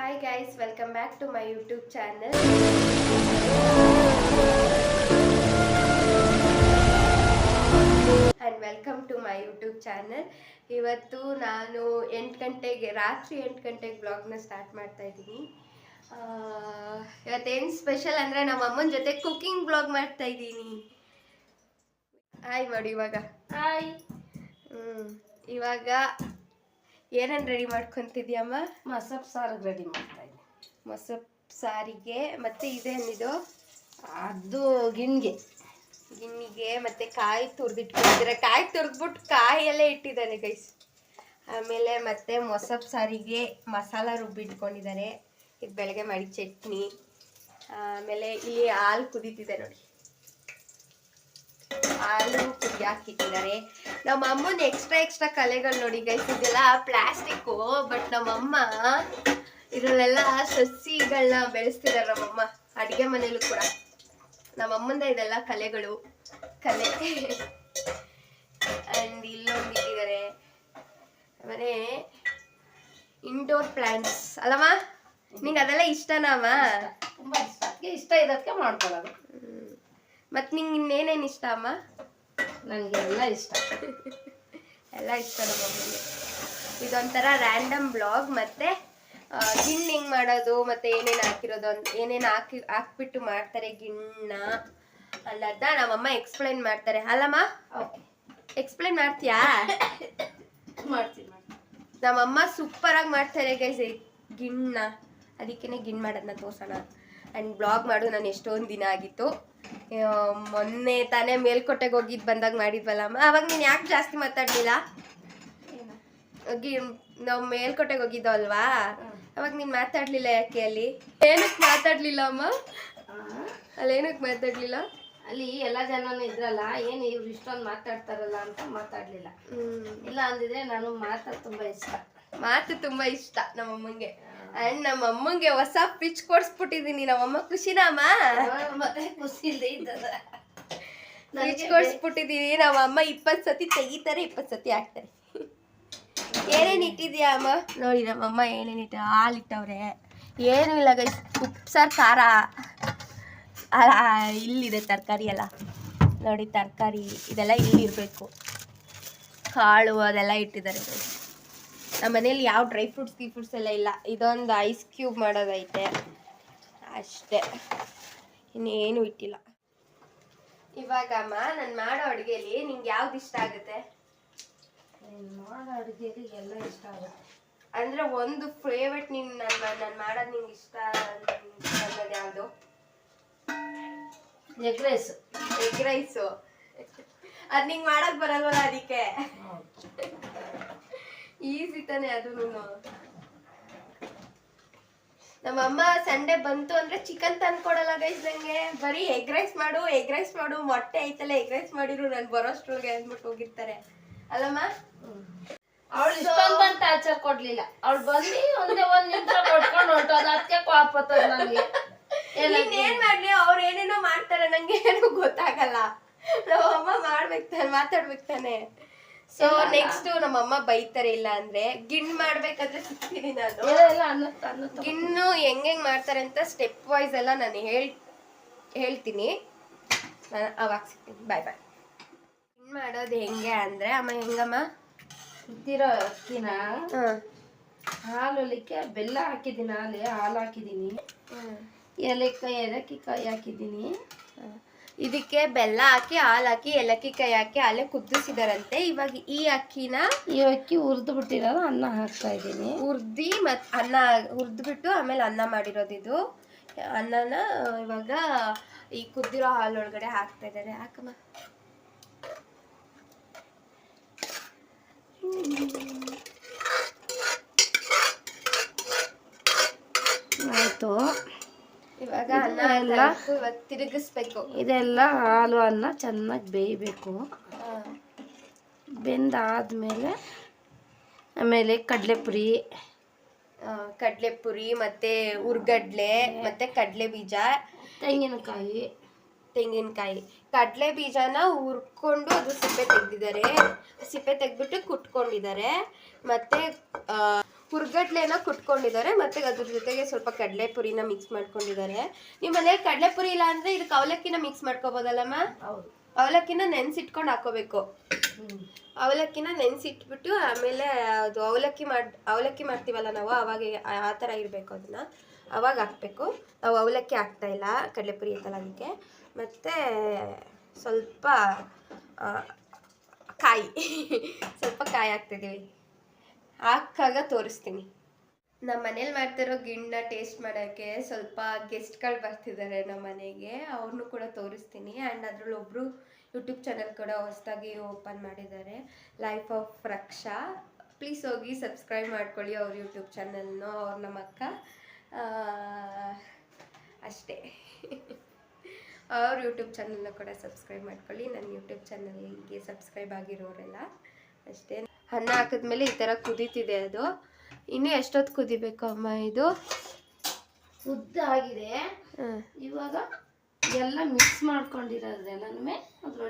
Hi guys, welcome back to my YouTube channel. And welcome to my YouTube channel. ಇವತ್ತು ನಾನು 8 ಗಂಟೆಗೆ ರಾತ್ರಿ 8 ಗಂಟೆಗೆ ಬ್ಲಾಗ್ನ ಸ್ಟಾರ್ಟ್ ಮಾಡ್ತಾ ಇದ್ದೀನಿ. ಇವತ್ತೇನು ಸ್ಪೆಷಲ್ ಅಂದರೆ ನಮ್ಮ ಅಮ್ಮನ ಜೊತೆ ಕುಕಿಂಗ್ ಬ್ಲಾಗ್ ಮಾಡ್ತಾ ಇದ್ದೀನಿ. ಹಾಯ್ ಮಾಡಿ ಇವಾಗ. ಹಾಯ್. ಇವಾಗ ಏನೇನು ರೆಡಿ ಮಾಡ್ಕೊತಿದ್ಯಮ್ಮ? ಮಸಪ್ ಸಾರು ರೆಡಿ ಮಾಡ್ತಾ ಇದ್ದೀನಿ. ಮಸಪ್ ಸಾರಿಗೆ ಮತ್ತು ಇದೇನಿದು? ಅದು ಗಿಣ್ಣಿಗೆ ಮತ್ತು ಕಾಯಿ ತುರಿದಿಟ್ಕೊಂಡಿದ್ದಾರೆ. ಕಾಯಿ ತುರಿದ್ಬಿಟ್ಟು ಕಾಯಲ್ಲೇ ಇಟ್ಟಿದ್ದಾನೆ ಗೈಸ್. ಆಮೇಲೆ ಮತ್ತೆ ಮೊಸಪ್ ಸಾರಿಗೆ ಮಸಾಲ ರುಬ್ಬಿಟ್ಕೊಂಡಿದ್ದಾರೆ. ಇದು ಬೆಳಗ್ಗೆ ಮಾಡಿ ಚಟ್ನಿ. ಆಮೇಲೆ ಇಲ್ಲಿ ಹಾಲು ಕುದೀತಿದೆ ನೋಡಿ, ಹಾಲು ಕುದಿ ಹಾಕಿಟ್ಟಿದ್ದಾರೆ. ನಮ್ಮ ಅಮ್ಮನ ಎಕ್ಸ್ಟ್ರಾ ಕಲೆಗಳು ನೋಡಿ ಗೈಸ್. ಇದೆಲ್ಲ ಪ್ಲಾಸ್ಟಿಕ್ಕು, ಬಟ್ ನಮ್ಮಮ್ಮ ಇದರಲ್ಲೆಲ್ಲ ಸಸಿಗಳನ್ನ ಬೆಳೆಸ್ತಿದ್ದಾರೆ. ನಮ್ಮಮ್ಮ ಅಡುಗೆ ಮನೇಲೂ ಕೂಡ ನಮ್ಮಮ್ಮಂದ ಇದೆಲ್ಲ ಕಲೆ ಅಂಡ್ ಇಲ್ಲೊಂದಿಟ್ಟಿದ್ದಾರೆ. ಆಮೇಲೆ ಇಂಡೋರ್ ಪ್ಲಾಂಟ್ಸ್ ಅಲ್ಲಮ್ಮ, ನಿಂಗೆ ಅದೆಲ್ಲ ಇಷ್ಟನಮ್ಮ? ತುಂಬ ಇಷ್ಟ, ಇಷ್ಟ ಇರೋದಕ್ಕೆ ಮಾಡ್ಕೊಳ್ಳೋದು. ಮತ್ತು ನಿಂಗೆ ಇನ್ನೇನೇನು ಇಷ್ಟ ಅಮ್ಮ? ನನಗೆ ಎಲ್ಲ ಇಷ್ಟ ಎಲ್ಲ ಇಷ್ಟ ನಮ್ಮಮ್ಮನಿಗೆ. ಇದೊಂಥರ ರ್ಯಾಂಡಮ್ ಬ್ಲಾಗ್. ಮತ್ತು ಗಿಣ್ಣು ಹೆಂಗೆ ಮಾಡೋದು ಮತ್ತು ಏನೇನು ಹಾಕಿರೋದು ಏನೇನು ಹಾಕ್ಬಿಟ್ಟು ಮಾಡ್ತಾರೆ ಗಿಣ್ಣ ಅನ್ನೋದನ್ನ ನಮ್ಮಮ್ಮ ಎಕ್ಸ್ಪ್ಲೈನ್ ಮಾಡ್ತಾರೆ. ಅಲ್ಲಮ್ಮ, ಎಕ್ಸ್ಪ್ಲೈನ್ ಮಾಡ್ತೀಯಾ? ಮಾಡ್ತೀನಿ. ನಮ್ಮಮ್ಮ ಸೂಪರಾಗಿ ಮಾಡ್ತಾರೆ ಗೈಸ್ ಗಿಣ್ಣ. ಅದಕ್ಕೇ ಗಿಣ್ಣು ಮಾಡೋದನ್ನ ತೋರ್ಸೋಣ ಆ್ಯಂಡ್ ಬ್ಲಾಗ್ ಮಾಡು. ನಾನು ಎಷ್ಟೊಂದು ದಿನ ಆಗಿತ್ತು. ಮೊನ್ನೆ ತಾನೇ ಮೇಲ್ಕೋಟೆಗೆ ಹೋಗಿದ್ದು ಬಂದಾಗ ಮಾಡಿದ್ವಲ್ಲಮ್ಮ, ಅವಾಗ ನೀನು ಯಾಕೆ ಜಾಸ್ತಿ ಮಾತಾಡಲಿಲ್ಲ? ನಾವು ಮೇಲ್ಕೋಟೆಗೆ ಹೋಗಿದ್ದೋ ಅಲ್ವಾ, ಅವಾಗ ನೀನು ಮಾತಾಡಲಿಲ್ಲ ಯಾಕೆ? ಅಲ್ಲಿ ಏನಕ್ಕೆ ಮಾತಾಡಲಿಲ್ಲ ಅಮ್ಮ? ಅಲ್ಲೇನಕ್ಕೆ ಮಾತಾಡಲಿಲ್ಲ? ಅಲ್ಲಿ ಎಲ್ಲ ಜನನೂ ಇದ್ರಲ್ಲ, ಏನು ಇವ್ರು ಇಷ್ಟೊಂದು ಮಾತಾಡ್ತಾರಲ್ಲ ಅಂತ ಮಾತಾಡಲಿಲ್ಲ. ಇಲ್ಲ ಅಂದಿದ್ರೆ ನಾನು ಮಾತು ತುಂಬ ಇಷ್ಟ ನಮ್ಮಮ್ಮಂಗೆ. ಆ್ಯಂಡ್ ನಮ್ಮಮ್ಮಂಗೆ ಹೊಸ ಪಿಚ್ ಕೊಡ್ಸ್ಬಿಟ್ಟಿದ್ದೀನಿ. ನಮ್ಮಮ್ಮ ಖುಷಿನಮ್ಮ? ಮತ್ತೆ ಖುಷಿ ಇಲ್ಲದೆ ಇದ್ದದ ಪಿಚ್ ಕೊಡ್ಸ್ಬಿಟ್ಟಿದ್ದೀನಿ. ನಮ್ಮಮ್ಮ 20 ಸತಿ ತೆಗಿತಾರೆ, 20 ಸತಿ ಹಾಕ್ತಾರೆ. ಏನೇನು ಇಟ್ಟಿದ್ಯಾ ಅಮ್ಮ? ನೋಡಿ ನಮ್ಮಮ್ಮ ಏನೇನಿಟ್ಟು ಹಾಲು ಇಟ್ಟವ್ರೆ. ಏನೂ ಇಲ್ಲ ಗೈಸ್, ಉಪ್ಸಾರು ಖಾರ. ಇಲ್ಲಿದೆ ತರಕಾರಿ ಎಲ್ಲ ನೋಡಿ, ತರಕಾರಿ ಇದೆಲ್ಲ ಇಲ್ಲಿರಬೇಕು. ಕಾಳು ಅದೆಲ್ಲ ಇಟ್ಟಿದ್ದಾರೆ. ನಮ್ಮ ಮನೇಲಿ ಯಾವ ಡ್ರೈ ಫ್ರೂಟ್ಸ್ ಎಲ್ಲ ಇಲ್ಲ. ಇದೊಂದು ಐಸ್ ಕ್ಯೂಬ್ ಮಾಡೋದೈತೆ ಅಷ್ಟೇ, ಇನ್ನೇನು ಇಟ್ಟಿಲ್ಲ. ಇವಾಗಮ್ಮ ನಾನು ಮಾಡೋ ಅಡುಗೆಲಿ ನಿಂಗೆ ಯಾವ್ದು ಇಷ್ಟ ಆಗುತ್ತೆ? ಮಾಡೋ ಅಡುಗೆಲಿ ಎಲ್ಲ ಇಷ್ಟ ಆಗುತ್ತೆ. ಅಂದರೆ ಒಂದು ಫೇವ್ರೆಟ್ ನೀನು ನಾನು ಮಾಡೋದು ನಿಂಗೆ ಇಷ್ಟ ಅನ್ನೋದು ಯಾವುದು? Egg rice. ಅದು ನಿಂಗೆ ಮಾಡಕ್ ಬರಲ್ವಲ್ಲ, ಅದಕ್ಕೆ ಈಸಿ ತಾನೆ ಅದು. ನಮ್ಮಮ್ಮ ಸಂಡೇ ಬಂತು ಅಂದ್ರೆ ಚಿಕನ್ ತಂದ್ಕೊಡಲ್ಲ ಗೈಸ್ ನಂಗೆ. ಬರೀ ಎಗ್ ರೈಸ್ ಮಾಡು, ಮೊಟ್ಟೆ ಐತಲ್ಲ ಎಗ್ ರೈಸ್ ಮಾಡಿರು ನಾನು ಬರೋಷ್ಟ್ರೊಳಗೆ ಅಂದ್ಬಿಟ್ಟು ಹೋಗಿರ್ತಾರೆ. ಅಲ್ಲಮ್ಮ? ಅವಳು ಇಷ್ಟೊಂದು ಬಂದು ಟಾರ್ಚರ್ ಕೊಡ್ಲಿಲ್ಲ. ಅವಳು ಬಂದು ಒಂದೇ ಒಂದು ನಿಮಿಷ ಕೊಟ್ಕೊಂಡು ಹೊರಟೋದು. ಅದಕ್ಕೆ ಕೋಪತ್ತದ ನನಗೆ. ಏನ್ ಮಾಡ್ಲಿ, ಅವ್ರು ಏನೇನೋ ಮಾಡ್ತಾರೆ, ನಂಗೆ ಏನೂ ಗೊತ್ತಾಗಲ್ಲ. ನಮ್ಮಮ್ಮ ಮಾತಾಡ್ಬೇಕು ತಾನೆ. ಸೊ ನೆಕ್ಸ್ಟ್ ನಮ್ಮಮ್ಮ ಬೈತಾರೆ. ಇಲ್ಲ ಅಂದ್ರೆ ಗಿಣ್ಣು ಮಾಡ್ಬೇಕಾದ್ರೆ ಸಿಗ್ತೀನಿ ನಾನು. ಗಿಣ್ಣು ಹೆಂಗ್ ಮಾಡ್ತಾರೆ ಅಂತ ಸ್ಟೆಪ್ ವೈಸ್ ಎಲ್ಲ ನಾನು ಹೇಳ್ತೀನಿ. ನಾನು ಅವಾಗ ಸಿಗ್ತೀನಿ. ಬಾಯ್. ಗಿಣ್ಣು ಮಾಡೋದು ಹೆಂಗೆ ಅಂದ್ರೆ ಅಮ್ಮ, ಹೆಂಗಮ್ಮ? ಕುದ್ದಿರೋ ಅಕ್ಕಿನ ಹಾಲೊಲಿಕ್ಕೆ ಬೆಲ್ಲ ಹಾಕಿದ್ದೀನಿ, ಹಾಲು ಹಾಕಿದ್ದೀನಿ, ಏಲಕ್ಕಿ ಹಾಕಿದ್ದೀನಿ. ಇದಕ್ಕೆ ಬೆಲ್ಲ ಹಾಕಿ, ಹಾಲು ಹಾಕಿ, ಏಲಕ್ಕಿ ಕಾಯಿ ಹಾಕಿ ಅಲ್ಲೇ ಕುದಿಸಿದಾರಂತೆ. ಇವಾಗ ಈ ಅಕ್ಕಿ ಹುರಿದು ಬಿಟ್ಟಿರೋದು ಅನ್ನ ಹಾಕ್ತಾ ಇದ್ದೀನಿ. ಹುರಿದ್ಬಿಟ್ಟು ಆಮೇಲೆ ಅನ್ನ ಮಾಡಿರೋದು. ಇದು ಅನ್ನನ ಇವಾಗ ಈ ಕುದ್ದಿರೋ ಹಾಲೊಳಗಡೆ ಹಾಕ್ತಾ ಇದ್ದಾರೆ. ಹಾಕಮ್ಮ. ಆಯಿತು. ಇವಾಗ ಅನ್ನ ಎಲ್ಲ ತಿರುಗಿಸ್ಬೇಕು. ಇದೆಲ್ಲ ಹಾಲು ಅನ್ನ ಚೆನ್ನಾಗಿ ಬೇಯಬೇಕು. ಬೆಂದಾದ್ಮೇಲೆ ಆಮೇಲೆ ಕಡಲೆಪುರಿ ಮತ್ತೆ ಹುರ್ಗಡ್ಲೆ ಮತ್ತೆ ಕಡಲೆ ಬೀಜ, ತೆಂಗಿನಕಾಯಿ. ಕಡಲೆ ಬೀಜನ ಹುರ್ಕೊಂಡು ಅದು ಸಿಪ್ಪೆ ತೆಗ್ದಿದ್ದಾರೆ. ಸಿಪ್ಪೆ ತೆಗ್ದ್ಬಿಟ್ಟು ಕುಟ್ಕೊಂಡಿದ್ದಾರೆ. ಮತ್ತೆ ಹುರ್ಗಡ್ಲೆನ ಕುಟ್ಕೊಂಡಿದ್ದಾರೆ ಮತ್ತೆ ಅದ್ರ ಜೊತೆಗೆ ಸ್ವಲ್ಪ ಕಡಲೆಪುರಿನ ಮಿಕ್ಸ್ ಮಾಡ್ಕೊಂಡಿದ್ದಾರೆ. ನಿಮ್ಮ ಮನೇಲಿ ಕಡಲೆಪುರಿ ಇಲ್ಲ ಅಂದ್ರೆ ಇದಕ್ಕೆ ಅವಲಕ್ಕಿನ ಮಿಕ್ಸ್ ಮಾಡ್ಕೋಬೋದಲ್ಲಮ್ಮ? ಹೌದು. ಅವಲಕ್ಕಿನ ನೆನ್ಸಿಟ್ಕೊಂಡು ಹಾಕೋಬೇಕು. ಅವಲಕ್ಕಿನ ನೆನ್ಸಿಟ್ಬಿಟ್ಟು ಆಮೇಲೆ ಅದು ಅವಲಕ್ಕಿ ಮಾಡ್ತೀವಲ್ಲ ನಾವು, ಅವಾಗ ಆ ಥರ ಇರಬೇಕು, ಅದನ್ನ ಅವಾಗ ಹಾಕ್ಬೇಕು. ನಾವು ಅವಲಕ್ಕಿ ಹಾಕ್ತಾ ಇಲ್ಲ, ಕಡಲೆಪುರಿ ಐತಲ್ಲ ಅದಕ್ಕೆ. ಮತ್ತು ಸ್ವಲ್ಪ ಕಾಯಿ ಸ್ವಲ್ಪ ಕಾಯಿ ಹಾಕ್ತಿದ್ದೀವಿ, ಹಾಕಾಗ ತೋರಿಸ್ತೀನಿ. ನಮ್ಮ ಮನೇಲಿ ಮಾಡ್ತಿರೋ ಗಿಣ್ಣ ಟೇಸ್ಟ್ ಮಾಡೋಕ್ಕೆ ಸ್ವಲ್ಪ ಗೆಸ್ಟ್ಗಳು ಬರ್ತಿದ್ದಾರೆ ನಮ್ಮ ಮನೆಗೆ, ಅವ್ರನ್ನೂ ಕೂಡ ತೋರಿಸ್ತೀನಿ. ಆ್ಯಂಡ್ ಅದರಲ್ಲಿ ಒಬ್ಬರು ಯೂಟ್ಯೂಬ್ ಚಾನಲ್ ಕೂಡ ಹೊಸದಾಗಿ ಓಪನ್ ಮಾಡಿದ್ದಾರೆ, ಲೈಫ್ ಆಫ್ ರಕ್ಷಾ. ಪ್ಲೀಸ್ ಹೋಗಿ ಸಬ್ಸ್ಕ್ರೈಬ್ ಮಾಡ್ಕೊಳ್ಳಿ ಅವ್ರ ಯೂಟ್ಯೂಬ್ ಚಾನಲ್ನು. ಅವ್ರು ನಮ್ಮ ಅಕ್ಕ ಅಷ್ಟೇ. ಅವ್ರ ಯೂಟ್ಯೂಬ್ ಚಾನಲ್ನ ಕೂಡ ಸಬ್ಸ್ಕ್ರೈಬ್ ಮಾಡ್ಕೊಳ್ಳಿ. ನನ್ನ ಯೂಟ್ಯೂಬ್ ಚಾನಲ್ಗೆ ಸಬ್ಸ್ಕ್ರೈಬ್ ಆಗಿರೋರೆಲ್ಲ ಅಷ್ಟೇ. ಅನ್ನ ಹಾಕಿದ್ಮೇಲೆ ಈ ಥರ ಕುದೀತಿದೆ ಅದು. ಇನ್ನು ಎಷ್ಟೊತ್ತು ಕುದಿಬೇಕು ಅಮ್ಮ? ಇದು ಉದ್ದಾಗಿದೆ. ಇವಾಗ ಎಲ್ಲ ಮಿಕ್ಸ್ ಮಾಡ್ಕೊಂಡಿರೋದೆಲ್ಲನೂ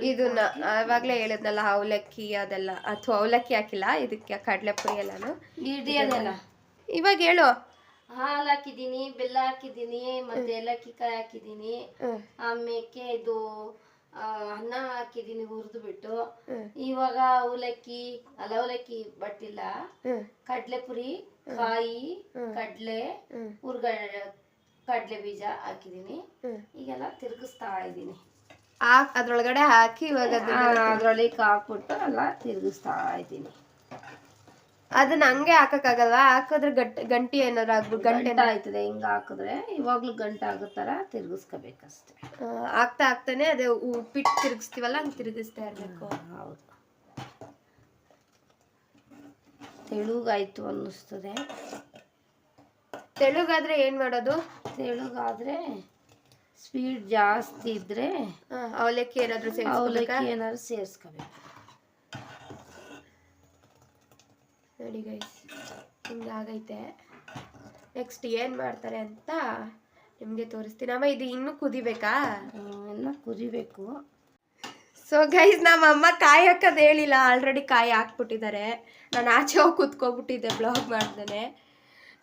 ಇದನ್ನ ಆವಾಗಲೇ ಹೇಳಿದ್ನಲ್ಲ, ಅವಲಕ್ಕಿ ಅದೆಲ್ಲ, ಅಥವಾ ಅವಲಕ್ಕಿ ಹಾಕಿಲ್ಲ ಇದಕ್ಕೆ, ಕಡಲೆಪುರಿ ಎಲ್ಲಾನು ಹಿಡಿಯೋದೆಲ್ಲ. ಇವಾಗ ಹೇಳು. ಹಾಲು ಹಾಕಿದ್ದೀನಿ, ಬೆಲ್ಲ ಹಾಕಿದ್ದೀನಿ, ಮತ್ತೆ ಏಲಕ್ಕಿ ಕಾಯಿ ಹಾಕಿದ್ದೀನಿ, ಆಮೇಲೆ ಇದು ಅನ್ನ ಹಾಕಿದ್ದೀನಿ ಹುರಿದು ಬಿಟ್ಟು. ಇವಾಗ ಅವಲಕ್ಕಿ ಬಟ್ಟಿಲ್ಲ, ಕಡ್ಲೆಪುರಿ, ಕಾಯಿ, ಕಡ್ಲೆ, ಕಡ್ಲೆ ಬೀಜ ಹಾಕಿದ್ದೀನಿ. ಈಗೆಲ್ಲ ತಿರುಗಿಸ್ತಾ ಇದ್ದೀನಿ. ಅದ್ರೊಳಗಡೆ ಹಾಕಿ ಇವಾಗ ಅದ್ರೊಳಗೆ ಹಾಕ್ಬಿಟ್ಟು ಎಲ್ಲ ತಿರುಗಿಸ್ತಾ ಇದ್ದೀನಿ. ಅದನ್ನ ಹಂಗೆ ಹಾಕಕ್ಕಾಗಲ್ವಾ? ಹಾಕಿದ್ರೆ ಗಂಟಿ ಏನಾದ್ರು ಆಗ್ಬಿಟ್ಟು ಗಂಟೆ ಆಯ್ತದೆ. ಹಿಂಗ ಹಾಕಿದ್ರೆ ಇವಾಗ್ಲೂ ಗಂಟೆ ಆಗೋ ಥರ ತಿರುಗಿಸ್ಕೋಬೇಕಷ್ಟೆ. ಆಗ್ತಾ ಆಗ್ತಾನೆ ಅದೇ ಉಪ್ಪಿಟ್ಟು ತಿರುಗಿಸ್ತೀವಲ್ಲ ಹಂಗೆ ತಿರುಗಿಸ್ತಾ ಇರಬೇಕು. ಹೌದು. ತೆಳುಗಾಯ್ತು ಅನ್ನಿಸ್ತದೆ. ತೆಳುಗಾದ್ರೆ ಏನು ಮಾಡೋದು? ತೆಳುಗಾದ್ರೆ ಸ್ವೀಟ್ ಜಾಸ್ತಿ ಇದ್ರೆ ಅವಲಕ್ಕಿ ಏನಾದರೂ ಸೇರಿಸ್ಕೋಬೇಕು. ನೋಡಿ ಗೈಸ್, ಹಿಂಗಾಗೈತೆ. ನೆಕ್ಸ್ಟ್ ಏನು ಮಾಡ್ತಾರೆ ಅಂತ ನಿಮಗೆ ತೋರಿಸ್ತೀನಿ. ಅಮ್ಮ ಇದು ಇನ್ನೂ ಕುದಿಬೇಕಾ? ಇನ್ನೂ ಕುದಿಬೇಕು. ಸೊ ಗೈಸ್, ನಮ್ಮ ಅಮ್ಮ ಕಾಯಿ ಹಾಕೋದು ಹೇಳಿಲ್ಲ, ಆಲ್ರೆಡಿ ಕಾಯಿ ಹಾಕ್ಬಿಟ್ಟಿದ್ದಾರೆ. ನಾನು ಆಚೆ ಹೋಗಿ ಕೂತ್ಕೊಬಿಟ್ಟಿದ್ದೆ ಬ್ಲಾಗ್ ಮಾಡ್ದೇ.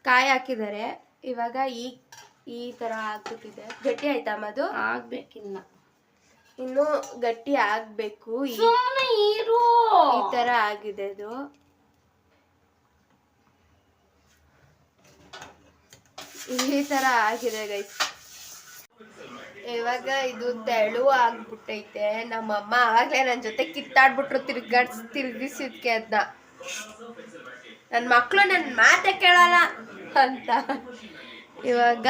ಕಾಯಿ ಹಾಕಿದ್ದಾರೆ. ಇವಾಗ ಈ ಥರ ಹಾಕ್ಬಿಟ್ಟಿದೆ. ಗಟ್ಟಿ ಆಯ್ತಾ ಅಮ್ಮ? ಅದು ಆಗ್ಬೇಕಿಲ್ಲ, ಇನ್ನೂ ಗಟ್ಟಿ ಆಗಬೇಕು. ಈ ಥರ ಆಗಿದೆ ಅದು. ಈ ಥರ ಆಗಿದೆ ಗೈಸ್. ಇವಾಗ ಇದು ತೆಳು ಆಗ್ಬಿಟ್ಟೈತೆ. ನಮ್ಮಮ್ಮ ಆವಾಗಲೇ ನನ್ನ ಜೊತೆ ಕಿತ್ತಾಡ್ಬಿಟ್ರು, ತಿರ್ಗಿಸಿದ್ಕೆ ಅದನ್ನ. ನನ್ನ ಮಕ್ಕಳು ನನ್ನ ಮಾತೆ ಕೇಳಲ್ಲ ಅಂತ. ಇವಾಗ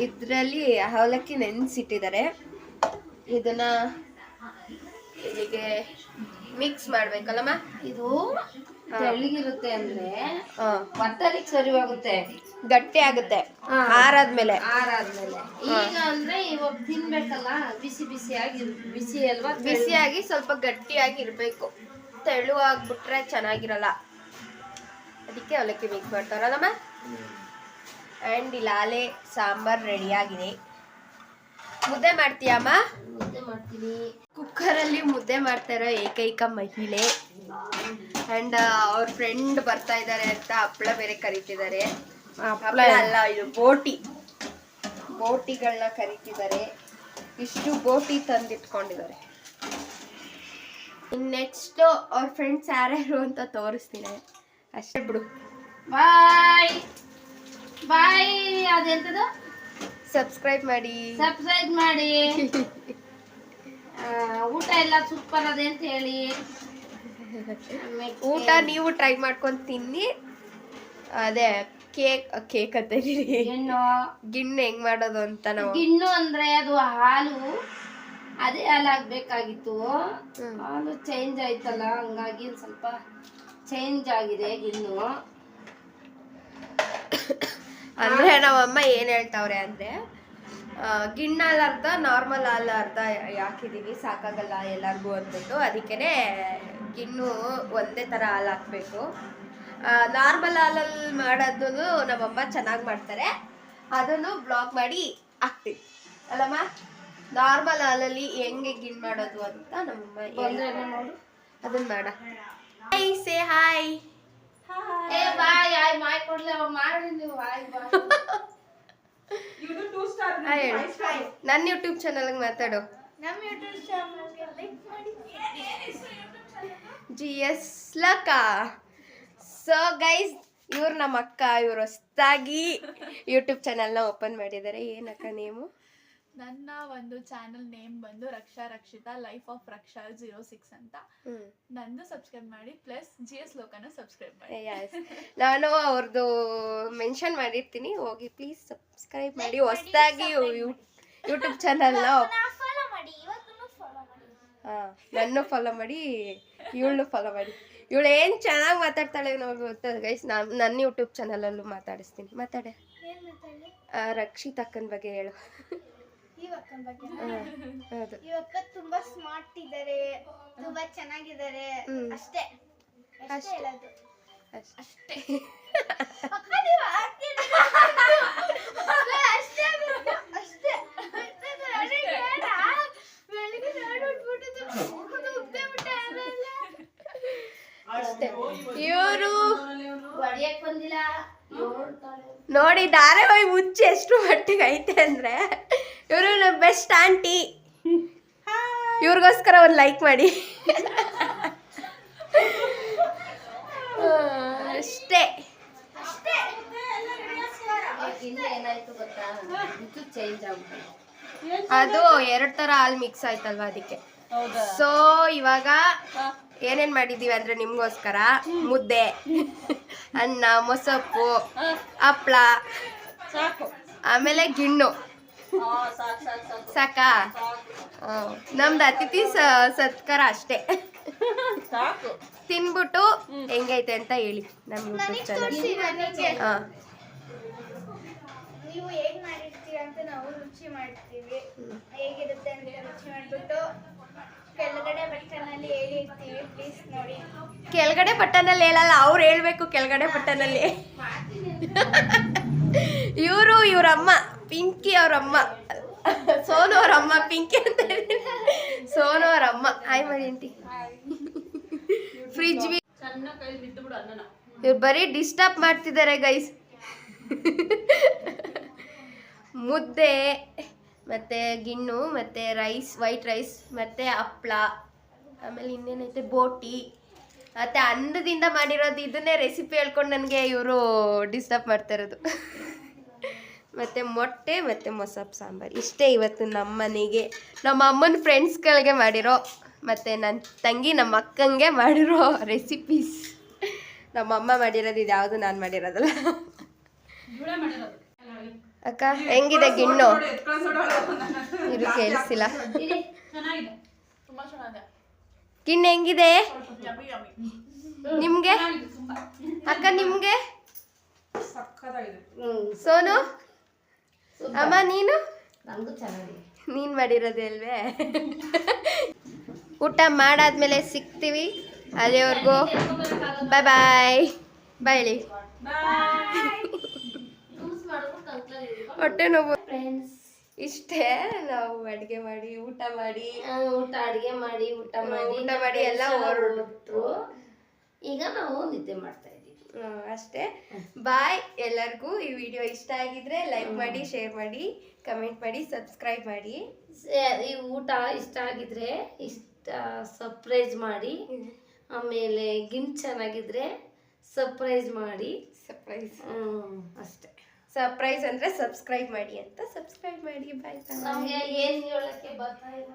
ಇದರಲ್ಲಿ ಅವಲಕ್ಕಿ ನೆನೆಸಿಟ್ಟಿದ್ದಾರೆ. ಇದನ್ನ ಇಲ್ಲಿಗೆ ಮಿಕ್ಸ್ ಮಾಡ್ಬೇಕಲ್ಲಮ್ಮ. ಇದು ತೆಳ್ಳಗಿರುತ್ತೆ ಅಂದ್ರೆ ಒತ್ತಲಿಕ್ಕೆ ಸರಿಯಾಗುತ್ತೆ, ಗಟ್ಟಿ ಆಗುತ್ತೆ ಆರಾದ್ಮೇಲೆ. ಈಗ ಅಂದ್ರೆ ಇವಾಗ ತಿನ್ಬೇಕಲ್ಲ, ಬಿಸಿ ಅಲ್ವಾ, ಬಿಸಿಯಾಗಿ ಸ್ವಲ್ಪ ಗಟ್ಟಿಯಾಗಿ ಇರಬೇಕು. ತೆಳು ಆಗ್ಬಿಟ್ರೆ ಚೆನ್ನಾಗಿರಲ್ಲ, ಅದಕ್ಕೆ ಅವಲಕ್ಕಿ ಮಿಕ್ಸ್ ಮಾಡ್ತಾರಲ್ಲಮ್ಮ. ಆ್ಯಂಡ್ ಇಲ್ಲಾಲೆ ಸಾಂಬಾರ್ ರೆಡಿಯಾಗಿದೆ. ಮುದ್ದೆ ಮಾಡ್ತೀಯಮ್ಮ? ಮುದ್ದೆ ಮಾಡ್ತೀನಿ. ಕುಕ್ಕರಲ್ಲಿ ಮುದ್ದೆ ಮಾಡ್ತಾರೋ ಏಕೈಕ ಮಹಿಳೆ. ಆ್ಯಂಡ್ ಅವ್ರ ಫ್ರೆಂಡ್ ಬರ್ತಾ ಇದ್ದಾರೆ ಅಂತ ಹಪ್ಪಳ ಬೇರೆ ಕರಿತಿದ್ದಾರೆ. ಹಪ್ಪಳ ಅಲ್ಲ, ಇದು ಬೋಟಿಗಳನ್ನ ಕರಿತಿದ್ದಾರೆ. ಇಷ್ಟು ಬೋಟಿ ತಂದಿಟ್ಕೊಂಡಿದ್ದಾರೆ. ಇನ್ನು ನೆಕ್ಸ್ಟ್ ಅವ್ರ ಫ್ರೆಂಡ್ಸ್ ಯಾರ್ಯಾರು ಅಂತ ತೋರಿಸ್ತೀನಿ ಅಷ್ಟೇ ಬಿಡು. ಬಾಯ್ ಬಾಯ್. ಅದೆಂತದು? ಸಬ್ಸ್ಕ್ರೈಬ್ ಮಾಡಿ. ಊಟ ಎಲ್ಲ ಸೂಪರ್ ಅದೇ ಅಂತ ಹೇಳಿ. ಊಟ ನೀವು ಟ್ರೈ ಮಾಡ್ಕೊಂಡು ತಿನ್ನಿ. ಅದೇ ಕೇಕ್ ಅಂತೀರಿ, ಗಿಣ್ಣು ಹೆಂಗ್ ಮಾಡೋದು ಅಂತ. ನಾವು ಗಿಣ್ಣು ಅಂದ್ರೆ ಅದು ಹಾಲು, ಅದೇ ಹಾಲು ಆಗ್ಬೇಕಾಗಿತ್ತು. ಹಾಲು ಚೇಂಜ್ ಆಯ್ತಲ್ಲ, ಹಂಗಾಗಿ ಸ್ವಲ್ಪ ಚೇಂಜ್ ಆಗಿದೆ ಗಿಣ್ಣು. ಅಂದ್ರೆ ನಮ್ಮಮ್ಮ ಏನ್ ಹೇಳ್ತಾವ್ರೆ ಅಂದ್ರೆ, ಗಿಣ್ಣ ಹಾಲು ಅರ್ಧ, ನಾರ್ಮಲ್ ಹಾಲು ಅರ್ಧ ಹಾಕಿದೀವಿ, ಸಾಕಾಗಲ್ಲ ಎಲ್ಲರಿಗೂ ಅಂದ್ಬಿಟ್ಟು. ಅದಕ್ಕೇನೆ ಗಿಣ್ಣು ಒಂದೇ ಥರ ಹಾಲು ಹಾಕಬೇಕು. ನಾರ್ಮಲ್ ಹಾಲಲ್ಲಿ ಮಾಡೋದು ನಮ್ಮಮ್ಮ ಚೆನ್ನಾಗಿ ಮಾಡ್ತಾರೆ, ಅದನ್ನು ಬ್ಲಾಗ್ ಮಾಡಿ ಹಾಕ್ತೀವಿ ಅಲ್ಲಮ್ಮ. ನಾರ್ಮಲ್ ಹಾಲಲ್ಲಿ ಹೆಂಗೆ ಗಿಣ್ಣು ಮಾಡೋದು ಅಂತ ನಮ್ಮಮ್ಮ ನೋಡು ಅದನ್ನ ಮಾಡ. Hi, say hi. ಏ ಬಾಯ್ ಆಯ್ ಮಾಯ್ ಕೊಡ್ಲಿ ಅವ ಮಾಡಿ ನೀವು ಆಯ್ ಬಾಯ್ ನನ್ನ ಯೂಟ್ಯೂಬ್ ಚಾನಲ್ಗೆ ಮಾತಾಡು. ನಮ್ಮ ಯೂಟ್ಯೂಬ್ ಚಾನಲ್ಗೆ ಲೈಕ್ ಮಾಡಿ. GS ಲಕ್ಕ. ಸೊ ಗೈಸ್, ಇವ್ರು ನಮ್ಮ ಅಕ್ಕ. ಇವ್ರು ಹೊಸದಾಗಿ ಯೂಟ್ಯೂಬ್ ಚಾನಲ್ನ ಓಪನ್ ಮಾಡಿದ್ದಾರೆ. ಏನಕ್ಕ ನೇಮು? ನನ್ನ ಒಂದು ಚಾನಲ್ ನೇಮ್ ಬಂದು ರಕ್ಷಿತಾ ಲೈಫ್ ಆಫ್ ರಕ್ಷಾ 06 ಅಂತ. ನಂದು ಸಬ್ಸ್ಕ್ರೈಬ್ ಮಾಡಿ, ಪ್ಲಸ್ GS ಲೋಕನ ಸಬ್ಸ್ಕ್ರೈಬ್ ಮಾಡಿ. ನಾನು ಅವ್ರದ್ದು ಮೆನ್ಷನ್ ಮಾಡಿರ್ತೀನಿ, ಹೋಗಿ ಪ್ಲೀಸ್ ಸಬ್ಸ್ಕ್ರೈಬ್ ಮಾಡಿ. ಹೊಸದಾಗಿ ಯೂಟ್ಯೂಬ್ ಚಾನಲ್ನ ಫಾಲೋ ಮಾಡಿ, ಇವತ್ತು ಫಾಲೋ ಮಾಡಿ. ನನ್ನ ಫಾಲೋ ಮಾಡಿ, ಇವಳನ್ನು ಫಾಲೋ ಮಾಡಿ. ಇವಳು ಏನು ಚೆನ್ನಾಗಿ ಮಾತಾಡ್ತಾಳೆ ನೋಡಿ ಗೊತ್ತದ ಗೈಸ್. ನನ್ನ ಯೂಟ್ಯೂಬ್ ಚಾನಲಲ್ಲೂ ಮಾತಾಡಿಸ್ತೀನಿ. ಮಾತಾಡೆ. ಏನ್ ಮಾತಾಡ್ಲಿ? ರಕ್ಷಿತಕ್ಕನ ಬಗ್ಗೆ ಹೇಳು. ಈ ಅಕ್ಕನ ಬಗ್ಗೆ ಹೌದು. ಈ ಅಕ್ಕ ತುಂಬಾ ಸ್ಮಾರ್ಟ್ ಇದ್ದಾರೆ, ತುಂಬಾ ಚೆನ್ನಾಗಿದ್ದಾರೆ. ಅಷ್ಟೇ ಅಷ್ಟೇ ಹೇಳೋದು. ಅಷ್ಟೇ. ಅಕ್ಕ ನೀವು ಆಗ್ತಿದ್ದೀರಾ? ಅಷ್ಟೇ ಅಷ್ಟೇ ಬೆಳಿಗ್ಗೆ ನೋಡ್ಬಿಟ್ಟು ಉಪ್ಪೆ ಬಿಟ್ಟೆ ಅಷ್ಟೇ. ಇವರು ಹೊಡಿಯಕ್ ಬಂದಿಲ್ಲ ನೋಡಿ, ಧಾರಾವಾಹಿ ಮುಚ್ಚಿ ಎಷ್ಟು ಮಟ್ಟಿಗೆ ಐತೆ ಅಂದ್ರೆ, ಇವರು ನಮ್ಮ ಬೆಸ್ಟ್ ಆಂಟಿ. ಇವ್ರಿಗೋಸ್ಕರ ಒಂದು ಲೈಕ್ ಮಾಡಿ. ಅಷ್ಟೇ. ಏನಾಯ್ತು ಗೊತ್ತಾ, ಇದು ಚೇಂಜ್ ಆಗ್ಬಿಟ್ಟು ಅದು 2 ಥರ ಹಾಲು ಮಿಕ್ಸ್ ಆಯ್ತಲ್ವಾ, ಅದಕ್ಕೆ. ಸೊ ಇವಾಗ ಏನೇನ್ ಮಾಡಿದೀವಿ ಅಂದ್ರೆ ನಿಮ್ಗೋಸ್ಕರ ಮುದ್ದೆ, ಅನ್ನ, ಮೊಸಪ್ಪು, ಹಪ್ಳ, ಆಮೇಲೆ ಗಿಣ್ಣು. ಸಾಕಾ? ನಮ್ದು ಅತಿಥಿ ಸತ್ಕಾರ ಅಷ್ಟೇ. ತಿನ್ಬಿಟ್ಟು ಹೆಂಗೈತೆ ಅಂತ ಹೇಳಿ ನಮ್ಮ ಯೂಟ್ಯೂಬ್ ಚಾನಲ್. ಹಾ, ನೀವು ಹೇಗ್ ಮಾಡಿರ್ತೀರ ಅಂತ ನಾವು ರುಚಿ ಮಾಡ್ತೀವಿ. ಹೇಗಿರುತ್ತೆ ಅಂತ ರುಚಿ ಮಾಡ್ಬಿಟ್ಟು ಕೆಳಗಡೆ ಬಟನಲ್ಲಿ ಹೇಳಿರ್ತೀವಿ, ಪ್ಲೀಸ್ ನೋಡಿ. ಕೆಳಗಡೆ ಬಟನಲ್ಲಿ ಹೇಳಲ್ಲ, ಅವ್ರು ಹೇಳ್ಬೇಕು ಕೆಳಗಡೆ ಬಟನಲ್ಲಿ. ಇವ್ರಮ್ಮ ಪಿಂಕಿ ಅವ್ರಮ್ಮ, ಸೋನು ಅವ್ರಮ್ಮ. ಪಿಂಕಿ ಅಂತ ಸೋನು ಅವ್ರಮ್ಮ. ಹಾಯ್ ಮಾಡಿ ಆಂಟಿ. ಫ್ರಿಜ್ ಇವ್ರು ಬರೀ ಡಿಸ್ಟರ್ಬ್ ಮಾಡ್ತಿದ್ದಾರೆ ಗೈಸ್. ಮುದ್ದೆ ಮತ್ತೆ ಗಿಣ್ಣು ಮತ್ತೆ ರೈಸ್, ವೈಟ್ ರೈಸ್ ಮತ್ತೆ ಹಪ್ಳ, ಆಮೇಲೆ ಇನ್ನೇನೈತೆ ಬೋಟಿ, ಮತ್ತೆ ಅನ್ನದಿಂದ ಮಾಡಿರೋದು. ಇದನ್ನೇ ರೆಸಿಪಿ ಹೇಳ್ಕೊಂಡು ನನಗೆ ಇವರು ಡಿಸ್ಟರ್ಬ್ ಮಾಡ್ತಾ ಇರೋದು. ಮತ್ತು ಮೊಟ್ಟೆ ಮತ್ತು ಮೊಸಪ್ಪು ಸಾಂಬಾರು. ಇಷ್ಟೇ ಇವತ್ತು ನಮ್ಮ ಮನೆಗೆ. ನಮ್ಮ ಅಮ್ಮನ ಫ್ರೆಂಡ್ಸ್ಗಳಿಗೆ ಮಾಡಿರೋ, ಮತ್ತು ನನ್ನ ತಂಗಿ ನಮ್ಮ ಅಕ್ಕಂಗೆ ಮಾಡಿರೋ ರೆಸಿಪೀಸ್. ನಮ್ಮ ಅಮ್ಮ ಮಾಡಿರೋದು ಇದು, ಯಾವುದು ನಾನು ಮಾಡಿರೋದಲ್ಲ. ಅಕ್ಕ ಹೆಂಗಿದೆ ಗಿಣ್ಣು? ಇದು ಕೇಳಿಸ್ತಿಲ್ಲ. ತುಂಬಾ ಚೆನ್ನಾಗಿದೆ. ಗಿಣ್ಣು ಹೆಂಗಿದೆ ನಿಮ್ಗೆ? ತುಂಬಾ ಅಕ್ಕ ನಿಮ್ಗೆ? ಸೋನು ಅಮ್ಮ ನೀನು? ನಮ್ದು ಚೆನ್ನಾಗಿದೆ. ನೀನು ಮಾಡಿರೋದೇ ಅಲ್ವೇ? ಊಟ ಮಾಡಾದ್ಮೇಲೆ ಸಿಗ್ತೀವಿ. ಅಲ್ಲಿವರೆಗೂ ಬಾಯ್ ಬಾಯ್. ಬಾಯ್ ಹೇಳಿ. ಹೊಟ್ಟೆ ನೋವು. ಇಷ್ಟೇ, ನಾವು ಅಡುಗೆ ಮಾಡಿ ಊಟ ಮಾಡಿ ಅಡುಗೆ ಮಾಡಿ ಊಟ ಮಾಡಿ ಎಲ್ಲ ಹೊರಟು ಈಗ ನಾವು ನಿದ್ದೆ ಮಾಡ್ತಾ ಇದ್ದೀವಿ. ಅಷ್ಟೇ. ಬಾಯ್ ಎಲ್ಲರಿಗೂ. ಈ ವಿಡಿಯೋ ಇಷ್ಟ ಆಗಿದ್ರೆ ಲೈಕ್ ಮಾಡಿ, ಶೇರ್ ಮಾಡಿ, ಕಮೆಂಟ್ ಮಾಡಿ, ಸಬ್ಸ್ಕ್ರೈಬ್ ಮಾಡಿ. ಈ ಊಟ ಇಷ್ಟ ಆಗಿದ್ರೆ ಸರ್ಪ್ರೈಸ್ ಮಾಡಿ. ಆಮೇಲೆ ಗಿಣ್ ಚೆನ್ನಾಗಿದ್ರೆ ಸರ್ಪ್ರೈಸ್ ಮಾಡಿ. ಸರ್ಪ್ರೈಸ್ ಅಷ್ಟೇ. ಸರ್ಪ್ರೈಸ್ ಅಂದ್ರೆ ಸಬ್ಸ್ಕ್ರೈಬ್ ಮಾಡಿ ಅಂತ. ಸಬ್ಸ್ಕ್ರೈಬ್ ಮಾಡಿ. ಬಾಯ್. ನಮ್ಗೆ ಏನ್ ಹೇಳಕ್ಕೆ ಬರ್ತಾ ಇಲ್ಲ.